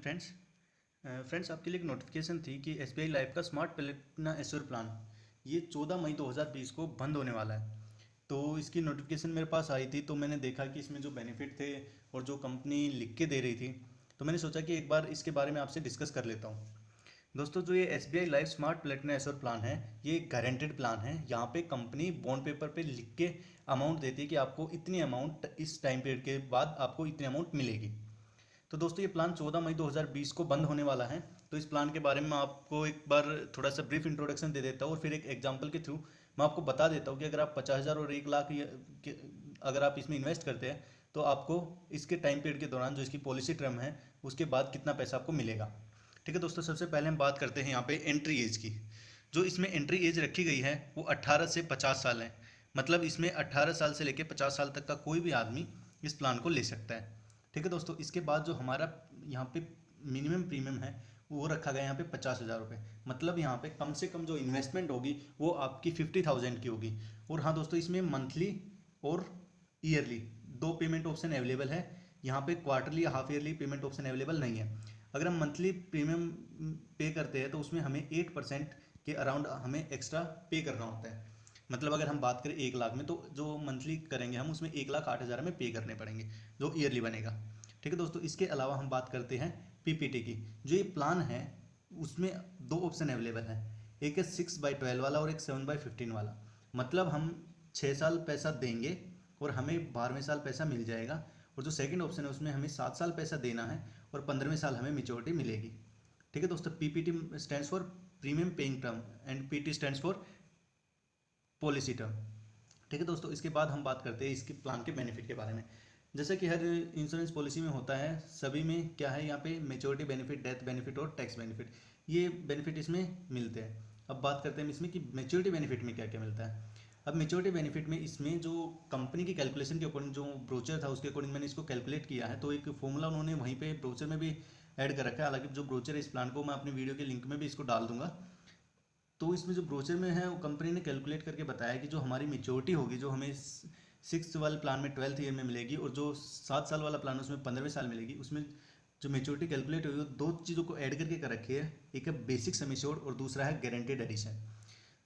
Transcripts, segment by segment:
Friends आपके लिए एक नोटिफिकेशन थी कि एसबीआई लाइफ का स्मार्ट प्लेटिना एश्योर प्लान ये 14 मई 2020 को बंद होने वाला है। तो इसकी नोटिफिकेशन मेरे पास आई थी, तो मैंने देखा कि इसमें जो बेनिफिट थे और जो कंपनी लिख के दे रही थी, तो मैंने सोचा कि एक बार इसके बारे में आपसे डिस्कस कर लेता हूँ। दोस्तों, जो ये S B I life smart platina assure plan है, ये एक गारंटेड प्लान है। यहाँ पे कंपनी बॉन्ड पेपर पे लिख के अमाउंट देती है कि आपको इतनी अमाउंट इस टाइम पीरियड के बाद आपको इतनी अमाउंट मिलेगी। तो दोस्तों, ये प्लान 14 मई 2020 को बंद होने वाला है। तो इस प्लान के बारे में मैं आपको एक बार थोड़ा सा ब्रीफ इंट्रोडक्शन दे देता हूँ और फिर एक एग्जांपल के थ्रू मैं आपको बता देता हूँ कि अगर आप 50,000 और 1 लाख अगर आप इसमें इन्वेस्ट करते हैं तो आपको इसके टाइम पीरियड के दौरान जो इसकी पॉलिसी टर्म है उसके बाद कितना पैसा आपको मिलेगा। ठीक है दोस्तों, सबसे पहले हम बात करते हैं यहाँ पे एंट्री एज की। जो इसमें एंट्री एज रखी गई है वो 18 से 50 साल है। मतलब इसमें 18 साल से लेकर 50 साल तक का कोई भी आदमी इस प्लान को ले सकता है। ठीक है दोस्तों, इसके बाद जो हमारा यहाँ पे मिनिमम प्रीमियम है वो रखा गया यहाँ पे 50,000 रुपये। मतलब यहाँ पे कम से कम जो इन्वेस्टमेंट होगी वो आपकी 50,000 की होगी। और हाँ दोस्तों, इसमें मंथली और ईयरली दो पेमेंट ऑप्शन अवेलेबल है। यहाँ पे क्वार्टरली या half yearly payment option available नहीं है। अगर हम मंथली प्रीमियम पे करते हैं तो उसमें हमें 8% के अराउंड हमें एक्स्ट्रा पे करना होता है। मतलब अगर हम बात करें 1 लाख में, तो जो मंथली करेंगे हम उसमें 1,08,000 हमें पे करने पड़ेंगे, जो ईयरली बनेगा। ठीक है दोस्तों, इसके अलावा हम बात करते हैं पीपीटी की। जो ये प्लान है उसमें दो ऑप्शन अवेलेबल है, एक है 6/12 वाला और एक 7/15 वाला। मतलब हम 6 साल पैसा देंगे और हमें 12वें साल पैसा मिल जाएगा। और जो सेकंड ऑप्शन है उसमें हमें 7 साल पैसा देना है और 15वें साल हमें मेच्योरिटी मिलेगी। ठीक है दोस्तों, PPT stands for premium paying term and PT stands for policy term. ठीक है दोस्तों, इसके बाद हम बात करते हैं इसके प्लान के बेनिफिट के बारे में। जैसा कि हर इंश्योरेंस पॉलिसी में होता है, सभी में क्या है, यहाँ पे मेच्योरिटी बेनिफिट, डेथ बेनिफिट और टैक्स बेनिफिट, ये बेनिफिट इसमें मिलते हैं। अब बात करते हैं इसमें कि मेच्योरिटी बेनिफिट में क्या क्या मिलता है। अब मेच्योरिटी बेनिफिट में इसमें जो कंपनी की कैलकुलेशन के अकॉर्डिंग, जो ब्रोचर था उसके अकॉर्डिंग मैंने इसको कैलकुलेट किया है, तो एक फॉर्मूला उन्होंने वहीं पे ब्रोचर में भी ऐड कर रखा है। हालांकि जो ब्रोचर है इस प्लान को मैं अपनी वीडियो के लिंक में भी इसको डाल दूंगा। तो इसमें जो ब्रोचर में है वो कंपनी ने कैलकुलेट करके बताया कि जो हमारी मेच्योरिटी होगी, जो हमें 6 वाले प्लान में 12th ईयर में मिलेगी और जो 7 साल वाला प्लान है उसमें 15वें साल मिलेगी, उसमें जो मेच्योरिटी कैलकुलेट होगी वो दो चीज़ों को ऐड करके कर रखी है। एक है बेसिक सम एश्योर्ड और दूसरा है गारंटेड एडिशन।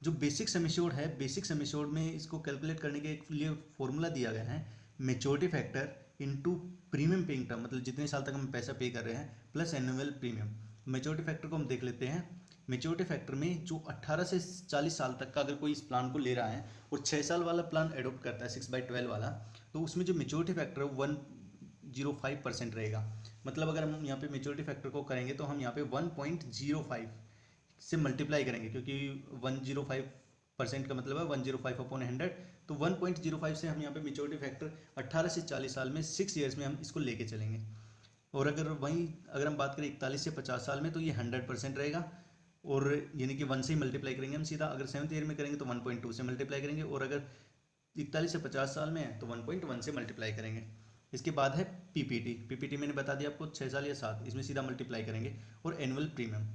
जो बेसिक सम एश्योर्ड है, बेसिक सम एश्योर्ड में इसको कैलकुलेट करने के लिए फॉर्मूला दिया गया है, maturity factor into premium paying term, मतलब जितने साल तक हम पैसा पे कर रहे हैं, plus annual premium. Maturity factor को हम देख लेते हैं। मेच्योरिटी फैक्टर में जो 18 से 40 साल तक का अगर कोई इस प्लान को ले रहा है और 6 साल वाला प्लान एडोप्ट करता है 6/12 वाला, तो उसमें जो मेच्योरिटी फैक्टर है 105% रहेगा। मतलब अगर हम यहाँ पे मेच्योरिटी फैक्टर को करेंगे तो हम यहाँ पे 1.05 से मल्टीप्लाई करेंगे, क्योंकि 105% का मतलब है 105/100। तो 1.05 से हम यहाँ पे मेच्योरिटी फैक्टर 18 से 40 साल में 6 ईयर्स में हम इसको लेके चलेंगे। और अगर हम बात करें 41 से 50 साल में, तो ये 100% रहेगा। और यानी कि 1 से ही मल्टीप्लाई करेंगे हम सीधा। अगर 7th ईयर में करेंगे तो 1.2 से मल्टीप्लाई करेंगे, और अगर 41 से 50 साल में है तो 1.1 से मल्टीप्लाई करेंगे। इसके बाद है पीपीटी। पीपीटी मैंने बता दिया आपको 6 साल या 7, इसमें सीधा मल्टीप्लाई करेंगे। और एनुअल प्रीमियम,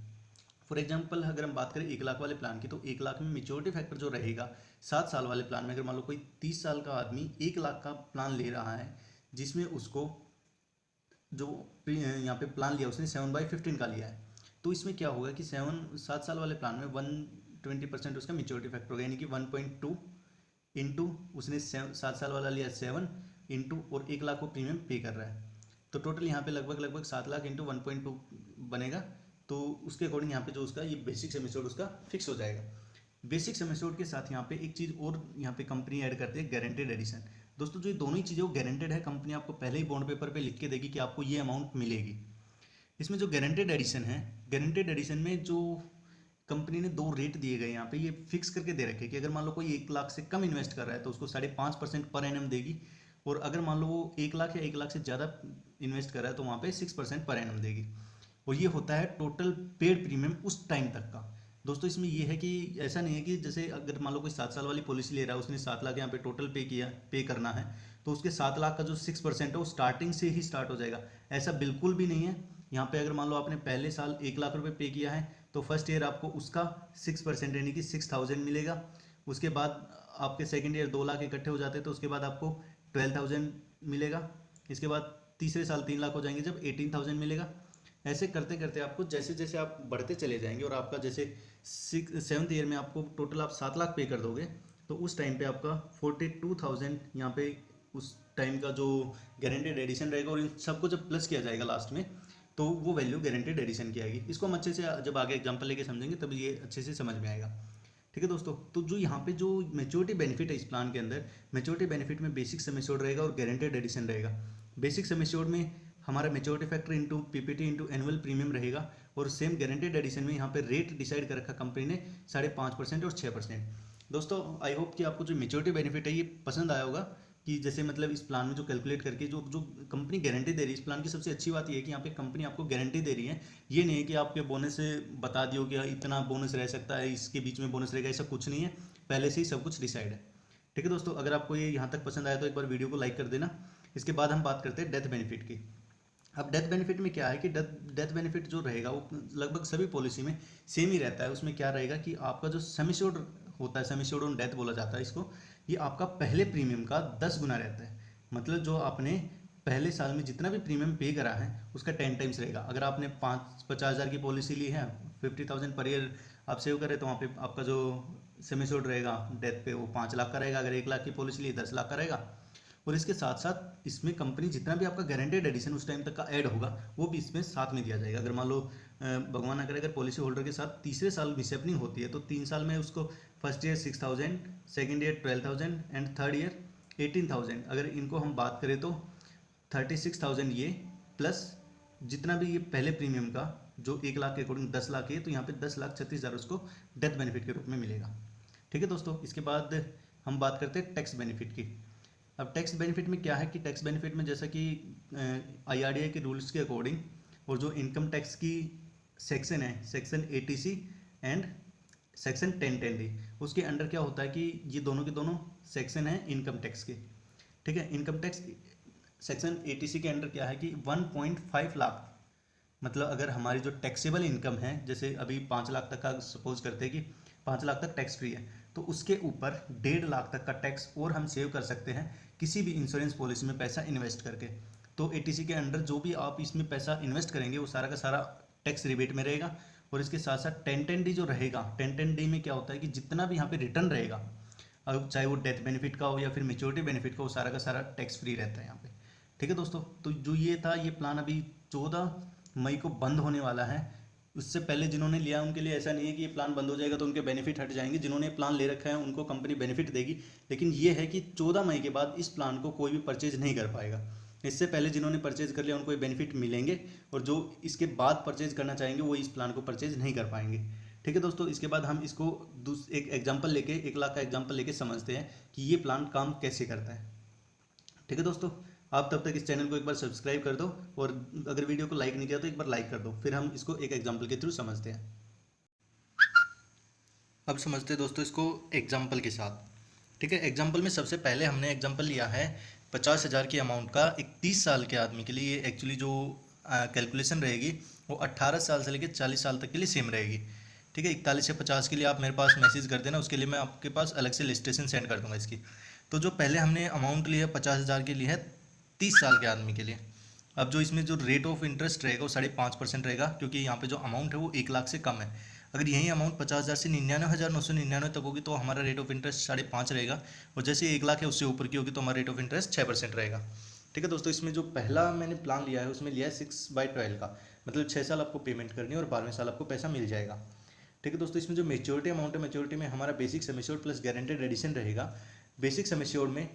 फॉर एग्जाम्पल अगर हम बात करें 1 लाख वाले प्लान की, तो 1 लाख में मेच्योरिटी फैक्टर जो रहेगा 7 साल वाले प्लान में, अगर मान लो कोई 30 साल का आदमी 1 लाख का प्लान ले रहा है, जिसमें उसको जो यहाँ पे प्लान लिया उसने 7/15 का लिया है, तो इसमें क्या होगा कि 7 साल वाले प्लान में 120% उसका मेच्योरिटी फैक्टर होगा, यानी कि 1.2 इंटू उसने 7 साल वाला लिया 7 इंटू और 1 लाख को प्रीमियम पे कर रहा है, तो टोटल यहाँ पे लगभग 7 लाख इंटू 1.2 बनेगा। तो उसके अकॉर्डिंग यहाँ पे जो उसका ये बेसिक सम एश्योर्ड उसका फिक्स हो जाएगा। बेसिक सम एश्योर्ड के साथ यहाँ पे एक चीज़ और यहाँ पे कंपनी ऐड करती है, गारंटेड एडिशन। दोस्तों, जो ये दोनों ही चीज़ें वो गारंटेड है, कंपनी आपको पहले ही बॉन्ड पेपर पे लिख के देगी कि आपको ये अमाउंट मिलेगी। इसमें जो गारंटेड एडिशन है, गारंटेड एडिशन में जो कंपनी ने दो रेट दिए गए यहाँ पे, ये फिक्स करके दे रखे कि अगर मान लो कोई 1 लाख से कम इन्वेस्ट कर रहा है तो उसको 5.5% पर एनम देगी। और अगर मान लो वो 1 लाख या 1 लाख से ज़्यादा इन्वेस्ट कर रहा है तो वहाँ पे 6% पर एनम देगी। और ये होता है टोटल पेड प्रीमियम उस टाइम तक का। दोस्तों, इसमें ये है कि ऐसा नहीं है कि जैसे अगर मान लो कोई 7 साल वाली पॉलिसी ले रहा है, उसने 7 लाख यहाँ पे टोटल पे करना है, तो उसके 7 लाख का जो 6% है वो स्टार्टिंग से ही स्टार्ट हो जाएगा। ऐसा बिल्कुल भी नहीं है। यहाँ पे अगर मान लो आपने पहले साल 1 लाख रुपए पे किया है तो फर्स्ट ईयर आपको उसका 6% यानी कि 6,000 मिलेगा। उसके बाद आपके सेकेंड ईयर 2 लाख इकट्ठे हो जाते हैं तो उसके बाद आपको 12,000 मिलेगा। इसके बाद तीसरे साल 3 लाख हो जाएंगे जब 18,000 मिलेगा। ऐसे करते करते आपको जैसे जैसे आप बढ़ते चले जाएंगे और आपका जैसे 7th ईयर में आपको टोटल आप 7 लाख पे कर दोगे, तो उस टाइम पे आपका 42,000 यहाँ पे उस टाइम का जो गारंटेड एडिशन रहेगा, और इन सबको जब प्लस किया जाएगा लास्ट में, तो वो वैल्यू गारंटेड एडिशन की आएगी। इसको हम अच्छे से जब आगे एग्जाम्पल लेके समझेंगे तब ये अच्छे से समझ में आएगा। ठीक है दोस्तों, तो जो यहाँ पे जो मेच्योरिटी बेनिफिट है इस प्लान के अंदर, मेच्योरिटी बेनिफिट में बेसिक सम एश्योर्ड रहेगा और गारंटेड एडिशन रहेगा। बेसिक सम एश्योर्ड में हमारा maturity factor into PPT into annual premium रहेगा, और सेम गारंटेड एडिशन में यहाँ पे रेट डिसाइड कर रखा कंपनी ने 5.5% और 6%। दोस्तों आई होप कि आपको जो मेच्योरिटी बेनिफिट है ये पसंद आया होगा, कि जैसे मतलब इस प्लान में जो कैलकुलेट करके जो जो कंपनी गारंटी दे रही है, इस प्लान की सबसे अच्छी बात ये है कि यहाँ पे कंपनी आपको गारंटी दे रही है। ये नहीं है कि आपके बोनस से बता दियो कि इतना बोनस रह सकता है, इसके बीच में बोनस रहेगा, ऐसा कुछ नहीं है, पहले से ही सब कुछ डिसाइड है। ठीक है दोस्तों, अगर आपको ये यहाँ तक पसंद आया तो एक बार वीडियो को लाइक कर देना। इसके बाद हम बात करते हैं डेथ बेनिफिट की। अब डेथ बेनिफिट में क्या है कि डेथ बेनिफिट जो रहेगा वो लगभग सभी पॉलिसी में सेम ही रहता है। उसमें क्या रहेगा कि आपका जो सम एश्योर्ड होता है, सम एश्योर्ड ऑन डेथ बोला जाता है इसको, ये आपका पहले प्रीमियम का 10 गुना रहता है। मतलब जो आपने पहले साल में जितना भी प्रीमियम पे करा है उसका 10 टाइम्स रहेगा। अगर आपने 50,000 की पॉलिसी ली है, 50,000 पर ईयर आप सेव करें, तो वहाँ पे आपका जो सम एश्योर्ड रहेगा डेथ पे वो 5 लाख का रहेगा। अगर 1 लाख की पॉलिसी ली 10 लाख का रहेगा। और इसके साथ साथ इसमें कंपनी जितना भी आपका गारंटेड एडिशन उस टाइम तक का ऐड होगा वो भी इसमें साथ में दिया जाएगा। अगर मान लो भगवान ना करे अगर पॉलिसी होल्डर के साथ तीसरे साल मिसहैपनिंग होती है, तो 3 साल में उसको first year 6,000, second year 12,000 and third year 18,000। अगर इनको हम बात करें तो 36,000 ये प्लस जितना भी ये पहले प्रीमियम का जो 1 लाख के अकॉर्डिंग 10 लाख है, तो यहाँ पे 10,36,000 उसको डेथ बेनिफिट के रूप में मिलेगा। ठीक है दोस्तों, इसके बाद हम बात करते हैं टैक्स बेनिफिट की। अब टैक्स बेनिफिट में क्या है कि टैक्स बेनिफिट में जैसा कि IRDAI के रूल्स के अकॉर्डिंग और जो इनकम टैक्स की सेक्शन है, section 80C and section 1010D, उसके अंडर क्या होता है कि ये दोनों के दोनों सेक्शन हैं इनकम टैक्स के। ठीक है, इनकम टैक्स सेक्शन 80C के अंडर क्या है कि 1.5 लाख, मतलब अगर हमारी जो टैक्सेबल इनकम है, जैसे अभी 5 लाख तक का सपोज करते हैं कि 5 लाख तक टैक्स फ्री है, तो उसके ऊपर 1.5 लाख तक का टैक्स और हम सेव कर सकते हैं किसी भी इंश्योरेंस पॉलिसी में पैसा इन्वेस्ट करके। तो 80C के अंडर जो भी आप इसमें पैसा इन्वेस्ट करेंगे वो सारा का सारा टैक्स रिबेट में रहेगा। और इसके साथ साथ 1010D जो रहेगा, 1010D में क्या होता है कि जितना भी यहाँ पे रिटर्न रहेगा, अब चाहे वो डेथ बेनिफिट का हो या फिर मेच्योरिटी बेनिफिट का, वो सारा का सारा टैक्स फ्री रहता है यहाँ पे। ठीक है दोस्तों, तो जो ये था, ये प्लान अभी 14 मई को बंद होने वाला है। उससे पहले जिन्होंने लिया उनके लिए ऐसा नहीं है कि ये प्लान बंद हो जाएगा तो उनके बेनिफिट हट जाएंगे। जिन्होंने प्लान ले रखा है उनको कंपनी बेनिफिट देगी, लेकिन ये है कि 14 मई के बाद इस प्लान को कोई भी परचेज नहीं कर पाएगा। इससे पहले जिन्होंने परचेज कर लिया उनको ये बेनिफिट मिलेंगे, और जो इसके बाद परचेज करना चाहेंगे वो इस प्लान को परचेज नहीं कर पाएंगे। ठीक है दोस्तों, इसके बाद हम इसको एक एग्जाम्पल लेके, 1 लाख का एग्जाम्पल लेके समझते हैं कि ये प्लान काम कैसे करता है। ठीक है दोस्तों, आप तब तक इस चैनल को एक बार सब्सक्राइब कर दो, और अगर वीडियो को लाइक नहीं किया तो एक बार लाइक कर दो। फिर हम इसको एक एग्जाम्पल के थ्रू समझते हैं। अब समझते हैं दोस्तों इसको एग्जाम्पल के साथ। ठीक है, एग्जाम्पल में सबसे पहले हमने एग्जाम्पल लिया है 50,000 की अमाउंट का 31 साल के आदमी के लिए। ये एक्चुअली जो कैलकुलेशन रहेगी वो 18 साल से लेकर 40 साल तक के लिए सेम रहेगी। ठीक है, 41 से 50 के लिए आप मेरे पास मैसेज कर देना, उसके लिए मैं आपके पास अलग से लिस्टेशन सेंड कर दूंगा इसकी। तो जो पहले हमने अमाउंट लिया 50,000 के लिए है 30 साल के आदमी के लिए। अब जो इसमें जो रेट ऑफ इंटरेस्ट रहेगा वो 5.5% रहेगा, क्योंकि यहाँ पे जो अमाउंट है वो 1 लाख से कम है। अगर यही अमाउंट 50,000 से 99,999 तक होगी तो हमारा रेट ऑफ इंटरेस्ट 5.5 रहेगा, और जैसे 1 लाख है उससे ऊपर की होगी तो हमारा रेट ऑफ इंटरेस्ट 6% रहेगा। ठीक है दोस्तों, इसमें जो पहला मैंने प्लान लिया है उसमें लिया है 6/12 का, मतलब 6 साल आपको पेमेंट करनी है और 12वें साल आपको पैसा मिल जाएगा। ठीक है दोस्तों, इसमें जो मेच्योरिटी अमाउंट है, मेच्योरिटी में हमारा basic sum assured plus guaranteed addition रहेगा। बेसिक सम एश्योर्ड में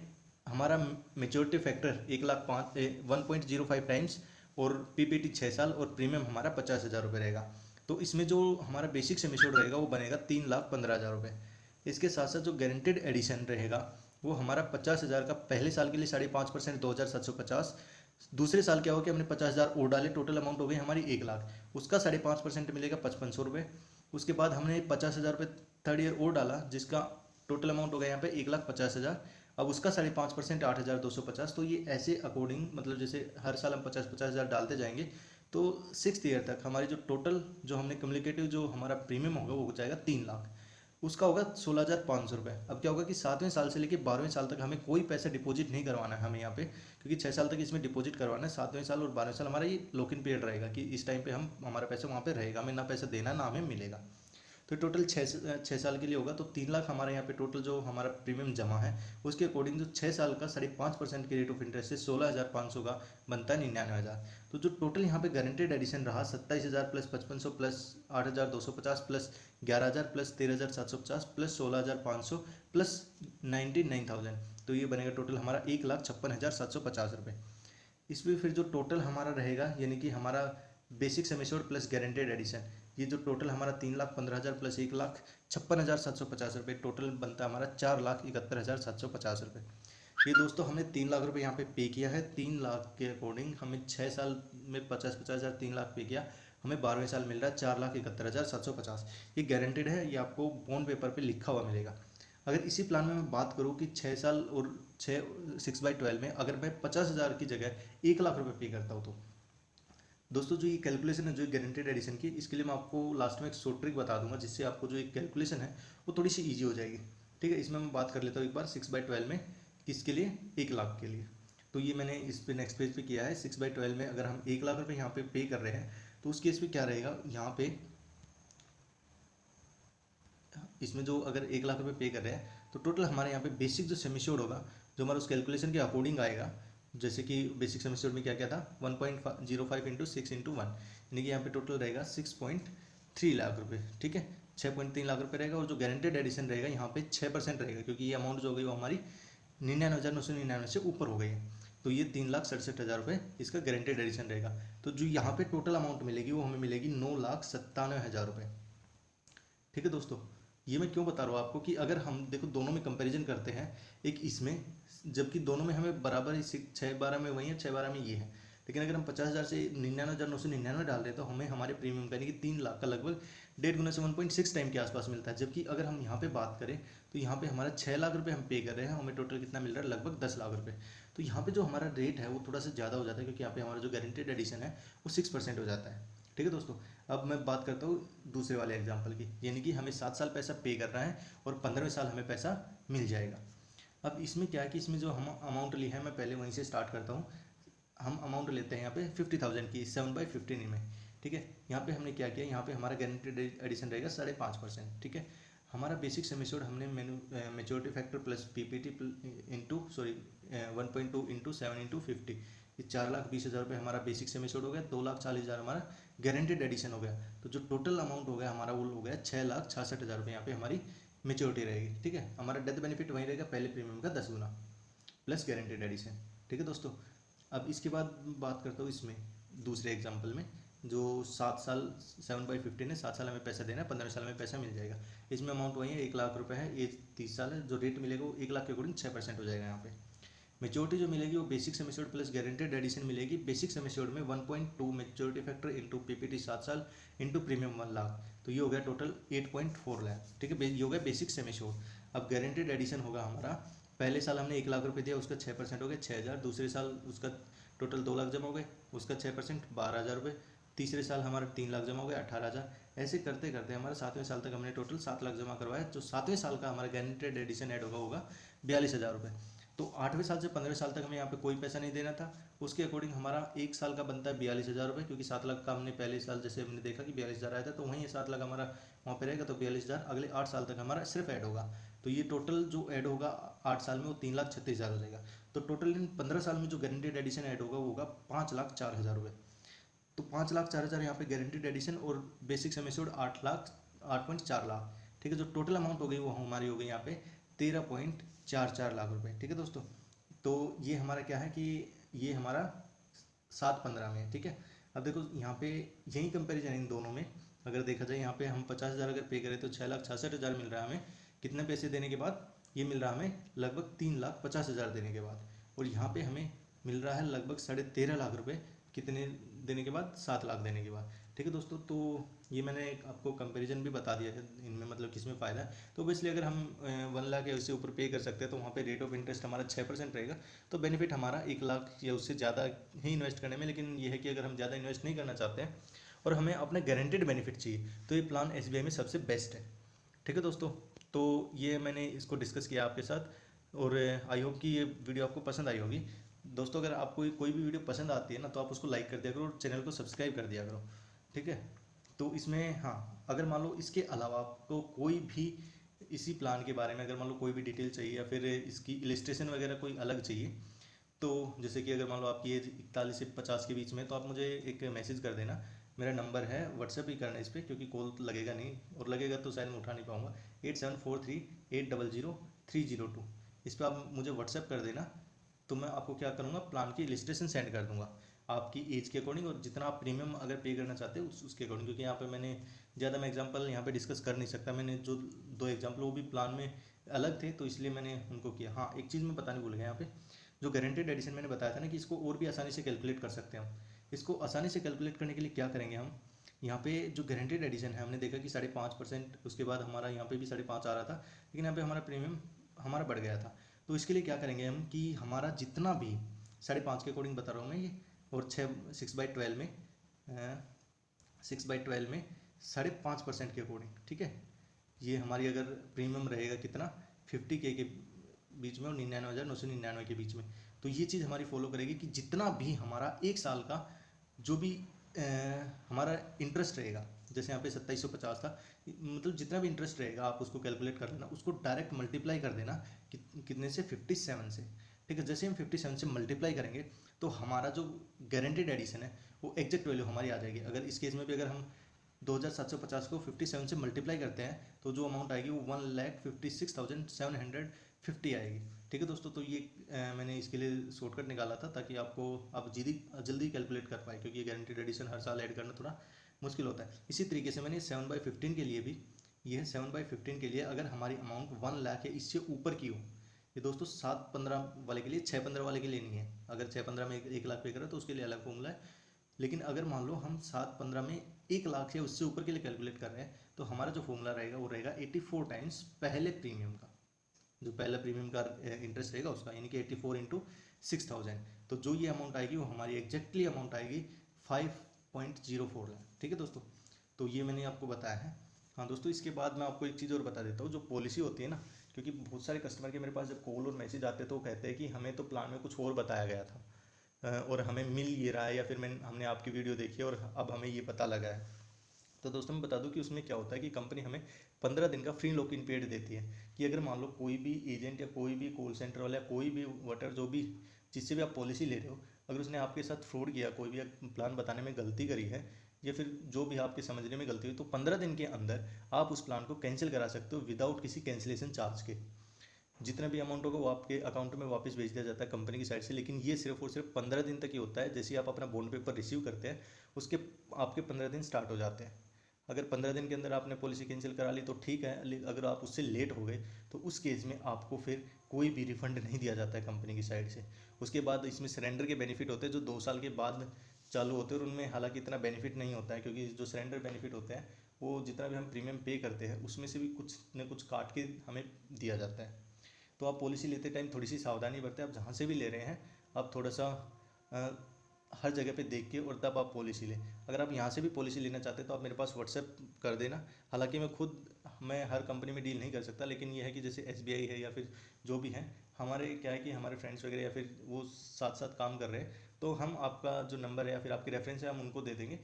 हमारा मेच्योरिटी फैक्टर 1,05 टाइम्स, और पीपीटी 6 साल, और प्रीमियम हमारा 50,000 रुपये रहेगा। तो इसमें जो हमारा बेसिक सम एश्योर्ड रहेगा वो बनेगा 3,15,000 रुपये। इसके साथ साथ जो गारंटेड एडिशन रहेगा वो हमारा 50,000 का पहले साल के लिए 5.5% 2,750। दूसरे साल क्या हो कि हमने 50,000 और डाले, टोटल अमाउंट हो गई हमारी 1 लाख, उसका 5.5% मिलेगा 5,500 रुपये। उसके बाद हमने 50,000 रुपये थर्ड ईयर और डाला, जिसका टोटल अमाउंट हो गया यहाँ पे 1,50,000। अब उसका 5.5% 8,250। तो ये ऐसे अकॉर्डिंग, मतलब जैसे हर साल हम 50,000 डालते जाएंगे, तो 6th ईयर तक हमारी जो टोटल जो हमने कम्युनिकेटिव जो हमारा प्रीमियम होगा वो हो जाएगा 3 लाख। उसका होगा 16,500 रुपये। अब क्या होगा कि 7वें साल से लेकर 12वें साल तक हमें कोई पैसा डिपॉजिट नहीं करवाना है हमें यहाँ पे, क्योंकि 6 साल तक इसमें डिपॉजिट करवाना है। 7वें साल और 12वें साल हमारा ये लॉक इन पीरियड रहेगा कि इस टाइम पे हम हमारा पैसा वहाँ पे रहेगा, हमें ना पैसा देना ना हमें मिलेगा। तो टोटल 6 साल के लिए होगा, तो 3 लाख हमारे यहाँ पे टोटल जो हमारा प्रीमियम जमा है उसके अकॉर्डिंग जो 6 साल का 5.5% की रेट ऑफ इंटरेस्ट से 16,500 का बनता है 99,000। तो जो टोटल यहाँ पे गारंटेड एडिशन रहा 27,000 plus 5500 plus 8,250 plus 11,000 plus 13,750 plus 16,500 plus 99,000, तो ये बनेगा टोटल हमारा 1,56,750 रुपये। इसमें फिर जो टोटल हमारा रहेगा यानी कि हमारा basic sum assured plus guaranteed addition, ये जो टोटल हमारा 3,15,000 प्लस 1,56,750 रुपये टोटल बनता है हमारा 4,71,750 रुपये। ये दोस्तों हमने 3 लाख रुपये यहाँ पे पे किया है। 3 लाख के अकॉर्डिंग हमें 6 साल में 50,50,000 3 लाख पे किया, हमें 12वें साल मिल रहा है 4,71,750। ये गारंटेड है, ये आपको बॉन्ड पेपर पे लिखा हुआ मिलेगा। अगर इसी प्लान में मैं बात करूँ कि 6 साल और 6/12 में अगर मैं 50,000 की जगह 1 लाख रुपये पे करता हूँ, तो दोस्तों जो ये कैलकुलेशन है जो गारंटेड एडिशन की, इसके लिए मैं आपको लास्ट में एक शॉर्ट ट्रिक बता दूंगा जिससे आपको जो एक कैलकुलेशन है वो थोड़ी सी ईजी हो जाएगी। ठीक है, इसमें मैं बात कर लेता हूँ एक बार 6/12 में किसके लिए, 1 लाख के लिए। तो ये मैंने इस पे नेक्स्ट पेज पे किया है। 6/12 में अगर हम 1 लाख रुपये यहाँ पे कर रहे हैं तो उस केस में क्या रहेगा, यहाँ पे इसमें जो अगर 1 लाख रुपये पे कर रहे हैं तो टोटल हमारे यहाँ पे बेसिक जो सम एश्योर्ड होगा जो हमारा उस कैलकुलेशन के अकॉर्डिंग आएगा, जैसे कि बेसिक सम एश्योर्ड में क्या क्या था 1.05 इंटू 6 इंटू 1, यानी कि यहाँ पे टोटल रहेगा 6.3 लाख रुपये। ठीक है, 6.3 लाख रुपये रहेगा। और जो गारंटेड एडिशन रहेगा यहाँ पे 6% रहेगा, क्योंकि ये अमाउंट जो हो गई वो हमारी 99,999 से ऊपर हो गई है। तो ये 3,67,000 रुपये इसका गारंटेड एडिशन रहेगा। तो जो यहाँ पे टोटल अमाउंट मिलेगी वो हमें मिलेगी 9,97,000 रुपये। ठीक है दोस्तों, ये मैं क्यों बता रहा हूँ आपको कि अगर हम देखो दोनों में कंपैरिजन करते हैं, एक इसमें, जबकि दोनों में हमें बराबर ही 6/12 में वही है, 6/12 में ये है, लेकिन अगर हम 50,000 से 99,999 डाल रहे हैं तो हमें हमारे प्रीमियम का यानी कि 3 लाख का लगभग 1.5 गुना से 1.6 टाइम के आसपास मिलता है। जबकि अगर हम यहाँ पे बात करें तो यहाँ पे हमारा 6 लाख रुपये हम पे कर रहे हैं, हमें टोटल कितना मिल रहा है, लगभग 10 लाख रुपये। तो यहाँ पे जो हमारा रेट है वो थोड़ा सा ज़्यादा हो जाता है, क्योंकि यहाँ पे हमारा जो गारंटेड एडिशन है वो 6% हो जाता है। ठीक है दोस्तों, अब मैं बात करता हूँ दूसरे वाले एग्जाम्पल की, यानी कि हमें 7 साल पैसा पे करना है और 15वें साल हमें पैसा मिल जाएगा। अब इसमें क्या है कि इसमें जो हम अमाउंट ली है, मैं पहले वहीं से स्टार्ट करता हूँ। हम अमाउंट लेते हैं यहाँ पे 50,000 की 7/15 में। ठीक है, यहाँ पे हमने क्या किया, यहाँ पे हमारा गारंटेड एडिशन रहेगा 5.5%। ठीक है, हमारा बेसिक सम एश्योर्ड हमने maturity factor plus PPT into 1.2 into 7 into 50, ये 4,20,000 रुपये हमारा बेसिक सम एश्योर्ड हो गया। 2,40,000 हमारा गारंटेड एडिशन हो गया। तो जो टोटल अमाउंट हो गया हमारा वो हो गया 6,66,000 रुपये। यहाँ पे हमारी मेच्योरिटी रहेगी। ठीक है, हमारा डेथ बेनिफिट वहीं रहेगा पहले प्रीमियम का 10 गुना प्लस गारंटेड एडिशन। ठीक है दोस्तों, अब इसके बाद बात करता हूँ इसमें दूसरे एग्जाम्पल में, जो 7 साल 7/15 है, 7 साल हमें पैसा देना है, 15 साल में पैसा मिल जाएगा। इसमें अमाउंट वही है, 1 लाख रुपये है, एज 30 साल है। जो रेट मिलेगा वो 1 लाख के अकॉर्डिंग 6% हो जाएगा। यहाँ पे मेच्योरिटी जो मिलेगी वो basic sum assured plus guaranteed addition मिलेगी। बेसिक सम एश्योर्ड में 1.2 मेच्योरिटी फैक्टर इंटू पीपीटी 7 साल इंटू प्रीमियम 1 लाख, तो ये हो गया टोटल 8.4 लाख। ठीक है, ये हो गया बेसिक सम एश्योर्ड। अब गारंटेड एडिशन होगा हमारा, पहले साल हमने 1 लाख रुपये दिया, उसका 6% हो गया 6,000। दूसरे साल उसका टोटल 2 लाख जमा हो गए, उसका 6% 12,000 रुपये। तीसरे साल हमारा 3 लाख जमा हो गया 18,000। ऐसे करते करते हमारा 7वें साल तक हमने टोटल 7 लाख जमा करवाया। जो 7वें साल का हमारा गारंटेड एडिशन ऐड होगा 42,000 रुपये। तो 8वें साल से 15वें साल तक हमें यहाँ पे कोई पैसा नहीं देना था। उसके अकॉर्डिंग हमारा 1 साल का बनता है 42,000 रुपये, क्योंकि 7 लाख का हमने पहले साल जैसे हमने देखा कि 42,000 आया था, तो वहीं 7 लाख हमारा वहाँ पे रहेगा, तो 42,000 अगले 8 साल तक हमारा सिर्फ ऐड होगा। तो ये टोटल जो ऐड होगा 8 साल में वो 3,36,000 हो जाएगा। तो टोटल इन 15 साल में जो गारंटेड एडिशन ऐड होगा वो होगा 5,04,000 रुपये। तो 5,04,000 यहाँ पे गारंटेड एडिशन और बेसिक सम एश्योर्ड 8.4 लाख। ठीक है, जो टोटल अमाउंट हो गई वो हमारी हो गई यहाँ पे 13.44 लाख रुपए। ठीक है दोस्तों, तो ये हमारा क्या है कि ये हमारा 7/15 में है। ठीक है, अब देखो यहाँ पे यही कंपैरिजन है इन दोनों में। अगर देखा जाए यहाँ पे हम 50,000 अगर पे करें तो 6,66,000 मिल रहा है हमें कितने पैसे देने के बाद, ये मिल रहा है हमें लगभग 3,50,000 देने के बाद। और यहाँ पे हमें मिल रहा है लगभग 13.5 लाख रुपए कितने देने के बाद, 7 लाख देने के बाद। ठीक है दोस्तों, तो ये मैंने आपको कंपैरिजन भी बता दिया है इनमें, मतलब किसमें फ़ायदा है। तो बेसिकली अगर हम 1 लाख या उससे ऊपर पे कर सकते हैं तो वहाँ पे रेट ऑफ इंटरेस्ट हमारा 6% रहेगा। तो बेनिफिट हमारा 1 लाख या उससे ज़्यादा ही इन्वेस्ट करने में। लेकिन ये है कि अगर हम ज़्यादा इन्वेस्ट नहीं करना चाहते हैं और हमें अपने गारंटेड बेनिफिट चाहिए तो ये प्लान SBI में सबसे बेस्ट है। ठीक है दोस्तों, तो ये मैंने इसको डिस्कस किया आपके साथ और आई होप कि ये वीडियो आपको पसंद आई होगी। दोस्तों अगर आपको कोई भी वीडियो पसंद आती है ना तो आप उसको लाइक कर दिया करो और चैनल को सब्सक्राइब कर दिया करो, ठीक है। तो इसमें हाँ, अगर मान लो इसके अलावा आपको कोई भी इसी प्लान के बारे में अगर मान लो कोई भी डिटेल चाहिए या फिर इसकी इलिस्ट्रेशन वगैरह कोई अलग चाहिए, तो जैसे कि अगर मान लो आपकी एज 41 से 50 के बीच में, तो आप मुझे एक मैसेज कर देना। मेरा नंबर है, व्हाट्सएप ही करना इस पर, क्योंकि कॉल तो लगेगा नहीं, और लगेगा तो शायद मैं उठा नहीं पाऊँगा। 8743800302, इस पर आप मुझे व्हाट्सएप कर देना। तो मैं आपको क्या करूँगा, प्लान की इलिस्ट्रेशन सेंड कर दूँगा आपकी एज के अकॉर्डिंग, और जितना आप प्रीमियम अगर पे करना चाहते हो उसके अकॉर्डिंग। क्योंकि यहाँ पे मैंने ज़्यादा मैं एग्जांपल यहाँ पे डिस्कस कर नहीं सकता, मैंने जो दो एग्जांपल वो भी प्लान में अलग थे, तो इसलिए मैंने उनको किया। हाँ, एक चीज़ मैं बताने भूल गया, यहाँ पे जो गारंटेड एडिशन मैंने बताया था ना कि इसको और भी आसानी से कैलकुलेट कर सकते हैं हम। इसको आसानी से कैलकुलेट करने के लिए क्या करेंगे हम, यहाँ पे जो गारंटेड एडिशन है हमने देखा कि 5.5%, उसके बाद हमारा यहाँ पे भी 5.5 आ रहा था, लेकिन यहाँ पे हमारा प्रीमियम हमारा बढ़ गया था। तो इसके लिए क्या करेंगे हम कि हमारा जितना भी 5.5 के अकॉर्डिंग बता रहा हूँ मैं ये, और 6/12 में 6/12 में 5.5% के अकॉर्डिंग, ठीक है। ये हमारी अगर प्रीमियम रहेगा कितना, 50K के बीच में और 99,999 के बीच में, तो ये चीज़ हमारी फॉलो करेगी कि जितना भी हमारा एक साल का जो भी हमारा इंटरेस्ट रहेगा, जैसे यहाँ पे 2750 था, मतलब जितना भी इंटरेस्ट रहेगा आप उसको कैलकुलेट कर लेना, उसको डायरेक्ट मल्टीप्लाई कर देना कितने से, 57 से, ठीक है। जैसे हम 57 से मल्टीप्लाई करेंगे तो हमारा जो गारंटेड एडिशन है वो एग्जैक्ट वैल्यू हमारी आ जाएगी। अगर इस केस में भी अगर हम 2750 को 57 से मल्टीप्लाई करते हैं तो जो अमाउंट आएगी वो 1,56,750 आएगी, ठीक है दोस्तों। तो ये मैंने इसके लिए शॉर्टकट निकाला था ताकि आपको आप जल्दी कैलकुलेट कर पाए, क्योंकि ये गारंटेड एडिशन हर साल ऐड करना थोड़ा मुश्किल होता है। इसी तरीके से मैंने 7/15 के लिए भी, ये 7/15 के लिए अगर हमारी अमाउंट 1 लाख है इससे ऊपर की हो, ये दोस्तों 7/15 वाले के लिए, 6/15 वाले के लिए नहीं है। अगर 6/15 में 1 लाख पे करें तो उसके लिए अलग फॉर्मूला है, लेकिन अगर मान लो हम 7/15 में 1 लाख से उससे ऊपर के लिए कैलकुलेट कर रहे हैं तो हमारा जो फॉर्मूला रहेगा वो रहेगा 84 टाइम्स पहले प्रीमियम का, जो पहला प्रीमियम का इंटरेस्ट रहेगा उसका, यानी कि 84 इंटू 6000। तो जो ये अमाउंट आएगी वो हमारी एग्जैक्टली अमाउंट आएगी 5.04 लाख, ठीक है दोस्तों। तो ये मैंने आपको बताया है। हाँ दोस्तों, इसके बाद मैं आपको एक चीज़ और बता देता हूँ, जो पॉलिसी होती है ना, क्योंकि बहुत सारे कस्टमर के मेरे पास जब कॉल और मैसेज आते हैं तो वो कहते हैं कि हमें तो प्लान में कुछ और बताया गया था और हमें मिल ये रहा है, या फिर हमने आपकी वीडियो देखी और अब हमें ये पता लगा है। तो दोस्तों मैं बता दूं कि उसमें क्या होता है कि कंपनी हमें 15 दिन का फ्री लॉक इन पीरियड देती है, कि अगर मान लो कोई भी एजेंट या कोई भी कॉल सेंटर वाला या कोई भी वटर जो भी जिससे भी आप पॉलिसी ले रहे हो, अगर उसने आपके साथ फ्रॉड किया, कोई भी प्लान बताने में गलती करी है या फिर जो भी आपके समझने में गलती हुई, तो 15 दिन के अंदर आप उस प्लान को कैंसिल करा सकते हो विदाउट किसी कैंसिलेशन चार्ज के। जितना भी अमाउंट होगा वो आपके अकाउंट में वापस भेज दिया जाता है कंपनी की साइड से, लेकिन ये सिर्फ और सिर्फ 15 दिन तक ही होता है। जैसे ही आप अपना बॉन्ड पेपर रिसीव करते हैं उसके आपके 15 दिन स्टार्ट हो जाते हैं। अगर 15 दिन के अंदर आपने पॉलिसी कैंसिल करा ली तो ठीक है, अगर आप उससे लेट हो गए तो उस केस में आपको फिर कोई भी रिफंड नहीं दिया जाता है कंपनी की साइड से। उसके बाद इसमें सरेंडर के बेनिफिट होते हैं जो 2 साल के बाद चालू होते हैं, और उनमें हालांकि इतना बेनिफिट नहीं होता है, क्योंकि जो सरेंडर बेनिफिट होते हैं वो जितना भी हम प्रीमियम पे करते हैं उसमें से भी कुछ न कुछ काट के हमें दिया जाता है। तो आप पॉलिसी लेते टाइम थोड़ी सी सावधानी बरतें। आप जहाँ से भी ले रहे हैं आप थोड़ा सा अ, हर जगह पे देख के और तब आप पॉलिसी लें। अगर आप यहाँ से भी पॉलिसी लेना चाहते हैं तो आप मेरे पास व्हाट्सएप कर देना। हालांकि मैं हर कंपनी में डील नहीं कर सकता, लेकिन ये है कि जैसे SBI है या फिर जो भी है, हमारे क्या है कि हमारे फ्रेंड्स वगैरह या फिर वो साथ साथ काम कर रहे हैं, तो हम आपका जो नंबर है या फिर आपके रेफरेंस है हम उनको दे देंगे,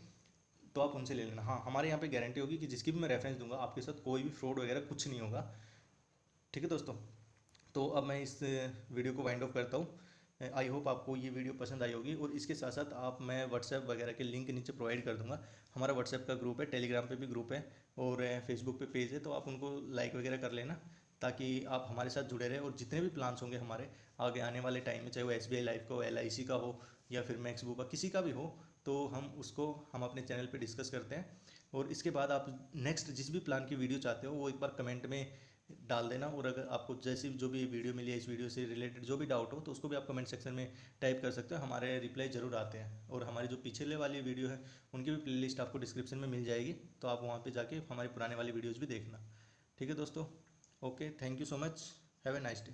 तो आप उनसे ले लेना। हाँ, हमारे यहाँ पे गारंटी होगी कि जिसकी भी मैं रेफरेंस दूंगा आपके साथ कोई भी फ्रॉड वगैरह कुछ नहीं होगा, ठीक है दोस्तों। तो अब मैं इस वीडियो को वाइंड ऑफ करता हूँ। आई होप आपको ये वीडियो पसंद आई होगी, और इसके साथ साथ आप मैं व्हाट्सएप वगैरह के लिंक नीचे प्रोवाइड कर दूंगा। हमारा व्हाट्सएप का ग्रुप है, टेलीग्राम पे भी ग्रुप है, और फेसबुक पे पेज है, तो आप उनको लाइक वगैरह कर लेना ताकि आप हमारे साथ जुड़े रहे। और जितने भी प्लान्स होंगे हमारे आगे आने वाले टाइम में, चाहे वो SBI लाइफ का हो, LIC का हो, या फिर मैक्सबुक का किसी का भी हो, तो हम अपने चैनल पर डिस्कस करते हैं। और इसके बाद आप नेक्स्ट जिस भी प्लान की वीडियो चाहते हो वो एक बार कमेंट में डाल देना। और अगर आपको जैसी जो भी वीडियो मिली है इस वीडियो से रिलेटेड जो भी डाउट हो तो उसको भी आप कमेंट सेक्शन में टाइप कर सकते हो, हमारे रिप्लाई ज़रूर आते हैं। और हमारी जो पिछले वाली वीडियो है उनकी भी प्लेलिस्ट आपको डिस्क्रिप्शन में मिल जाएगी, तो आप वहाँ पे जाके हमारी पुराने वाली वीडियोज़ भी देखना, ठीक है दोस्तों। Okay, thank you so much, have a nice day.